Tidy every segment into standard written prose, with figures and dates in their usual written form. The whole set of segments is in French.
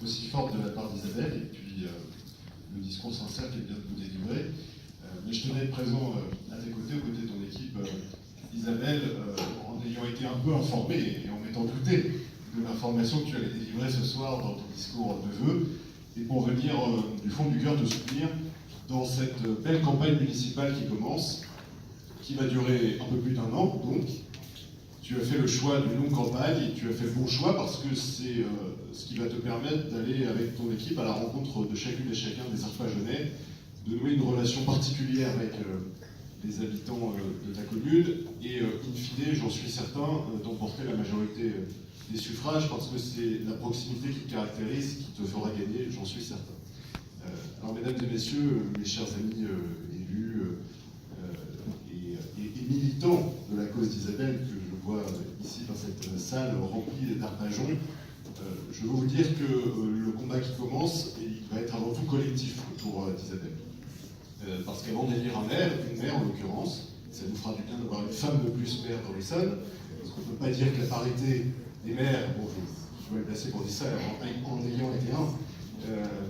aussi forte de la part d'Isabelle, et puis le discours sincère qu'elle vient de vous délivrer. Mais je tenais à être présent à tes côtés, aux côtés de ton équipe, Isabelle, en ayant été un peu informé et en m'étant douté de l'information que tu allais délivrer ce soir dans ton discours de vœux, et pour venir du fond du cœur te soutenir dans cette belle campagne municipale qui commence, qui va durer un peu plus d'un an, donc. Tu as fait le choix d'une longue campagne et tu as fait le bon choix parce que c'est ce qui va te permettre d'aller avec ton équipe à la rencontre de chacune et chacun des Arpajonais, de nouer une relation particulière avec les habitants de ta commune et, in fine, j'en suis certain, d'emporter la majorité des suffrages parce que c'est la proximité qui te caractérise, qui te fera gagner, j'en suis certain. Alors, mesdames et messieurs, mes chers amis élus et militants de la cause d'Isabelle, que je vois ici dans cette salle remplie d'Arpajons, je veux vous dire que le combat qui commence, il va être avant tout collectif autour d'Isabelle. Parce qu'avant d'élire un maire, une maire en l'occurrence, ça nous fera du bien d'avoir une femme de plus maire dans l'Essonne, parce qu'on ne peut pas dire que la parité des maires, bon, je vais me placer pour dire ça en ayant été un,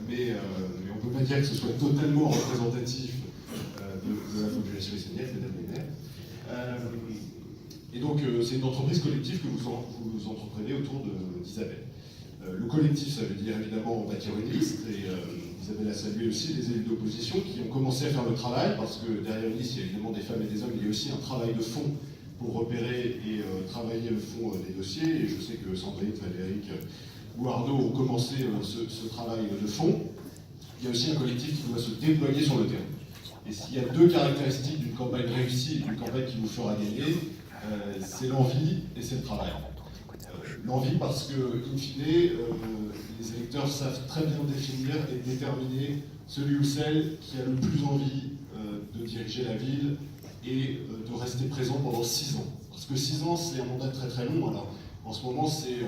mais on ne peut pas dire que ce soit totalement représentatif de la population essonnienne, mesdames les maires. Et donc, c'est une entreprise collective que vous entreprenez autour d'Isabelle. Le collectif, ça veut dire évidemment bâtir une liste, et Isabelle a salué aussi les élus d'opposition qui ont commencé à faire le travail, parce que derrière une liste, il y a évidemment des femmes et des hommes, il y a aussi un travail de fond pour repérer et travailler le fond des dossiers, et je sais que Sandrine, Frédéric ou Arnaud ont commencé ce travail de fond. Il y a aussi un collectif qui doit se déployer sur le terrain. Et s'il y a deux caractéristiques d'une campagne réussie et d'une campagne qui vous fera gagner, c'est l'envie et c'est le travail. L'envie parce que, in fine, les électeurs savent très bien définir et déterminer celui ou celle qui a le plus envie de diriger la ville et de rester présent pendant 6 ans. Parce que 6 ans, c'est un mandat très très long. Alors, en ce moment, c'est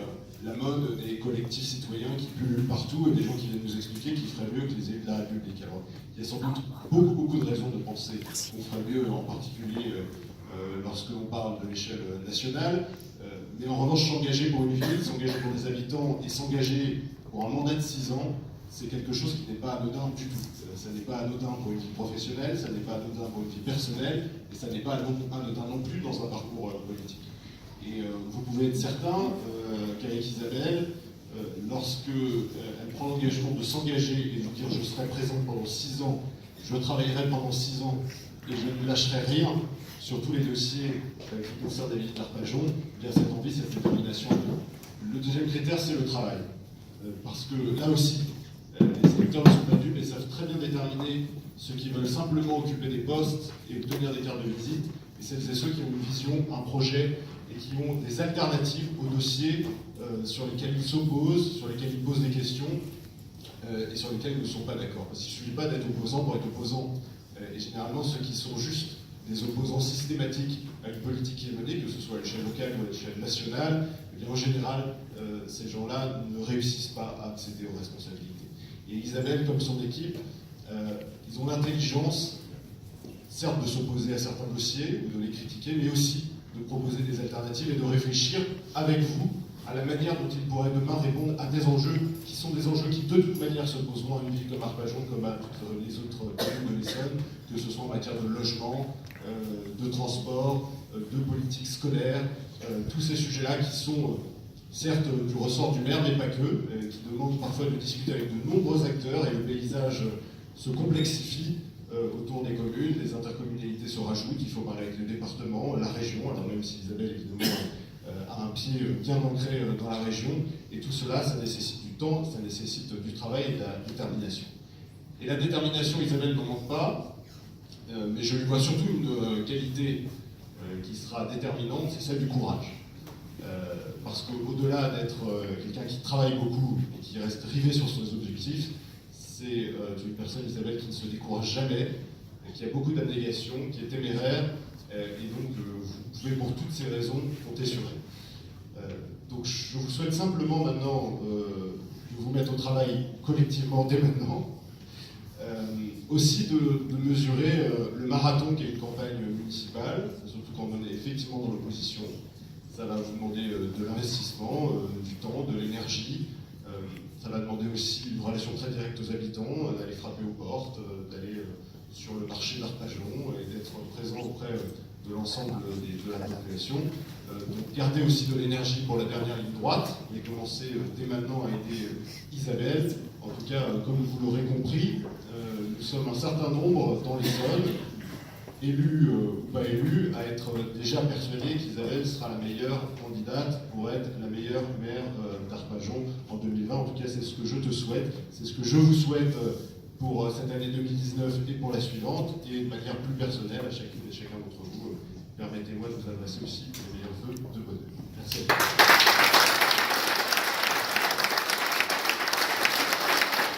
la mode des collectifs citoyens qui pullulent partout et des gens qui viennent nous expliquer qu'ils feraient mieux que les élus de la République. Alors, il y a sans doute beaucoup de raisons de penser qu'on ferait mieux, en particulier lorsque l'on parle de l'échelle nationale. Mais en revanche, s'engager pour une ville, s'engager pour des habitants et s'engager pour un mandat de 6 ans, c'est quelque chose qui n'est pas anodin du tout. Ça n'est pas anodin pour une vie professionnelle, ça n'est pas anodin pour une vie personnelle, et ça n'est pas anodin non plus dans un parcours politique. Et vous pouvez être certain qu'avec Isabelle, lorsqu'elle prend l'engagement de s'engager et de dire je serai présente pendant 6 ans, je travaillerai pendant 6 ans et je ne lâcherai rien sur tous les dossiers qui concernent la ville d'Arpajon, il y a cette envie, cette détermination. Le deuxième critère, c'est le travail. Parce que là aussi, les électeurs ne sont pas dupes et savent très bien déterminer ceux qui veulent simplement occuper des postes et obtenir des cartes de visite, et celles et ceux qui ont une vision, un projet, et qui ont des alternatives aux dossiers sur lesquels ils s'opposent, sur lesquels ils posent des questions, et sur lesquels ils ne sont pas d'accord. Parce qu'il ne suffit pas d'être opposant pour être opposant. Et généralement, ceux qui sont juste des opposants systématiques à une politique qui est menée, que ce soit à l'échelle locale ou à l'échelle nationale, eh bien, en général, ces gens-là ne réussissent pas à accéder aux responsabilités. Et Isabelle, comme son équipe, ils ont l'intelligence, certes, de s'opposer à certains dossiers ou de les critiquer, mais aussi de proposer des alternatives et de réfléchir avec vous à la manière dont ils pourraient demain répondre à des enjeux qui sont des enjeux qui de toute manière se poseront à une ville comme Arpajon, comme à toutes les autres communes de l'Essonne, que ce soit en matière de logement, de transport, de politique scolaire, tous ces sujets-là qui sont certes du ressort du maire, mais pas que, qui demandent parfois de discuter avec de nombreux acteurs, et le paysage se complexifie autour des communes, les intercommunalités se rajoutent, il faut parler avec le département, la région, alors même si Isabelle évidemment a un pied bien ancré dans la région, et tout cela, ça nécessite du temps, ça nécessite du travail et de la détermination. Et la détermination, Isabelle n'en manque pas, mais je lui vois surtout une qualité qui sera déterminante, c'est celle du courage. Parce qu'au-delà d'être quelqu'un qui travaille beaucoup et qui reste rivé sur ses objectifs, c'est une personne, Isabelle, qui ne se décourage jamais, qui a beaucoup d'abnégation, qui est téméraire, et donc vous pouvez pour toutes ces raisons compter sur elle. Donc je vous souhaite simplement maintenant de vous mettre au travail collectivement dès maintenant, aussi de mesurer le marathon qu'est une campagne municipale, surtout quand on est effectivement dans l'opposition. Ça va vous demander de l'investissement, du temps, de l'énergie. Ça va demander aussi une relation très directe aux habitants, d'aller frapper aux portes, d'aller sur le marché d'Arpajon et d'être présent auprès de l'ensemble de la population. Donc garder aussi de l'énergie pour la dernière ligne droite et commencer dès maintenant à aider Isabelle. En tout cas, comme vous l'aurez compris, nous sommes un certain nombre dans les zones, élus ou pas élus, à être déjà persuadés qu'Isabelle sera la meilleure candidate pour être la meilleure maire d'Arpajon en 2020. En tout cas, c'est ce que je te souhaite, c'est ce que je vous souhaite pour cette année 2019 et pour la suivante, et de manière plus personnelle à chacune et chacun d'entre vous. Permettez-moi de vous adresser aussi les meilleurs vœux de bonheur. Merci à vous.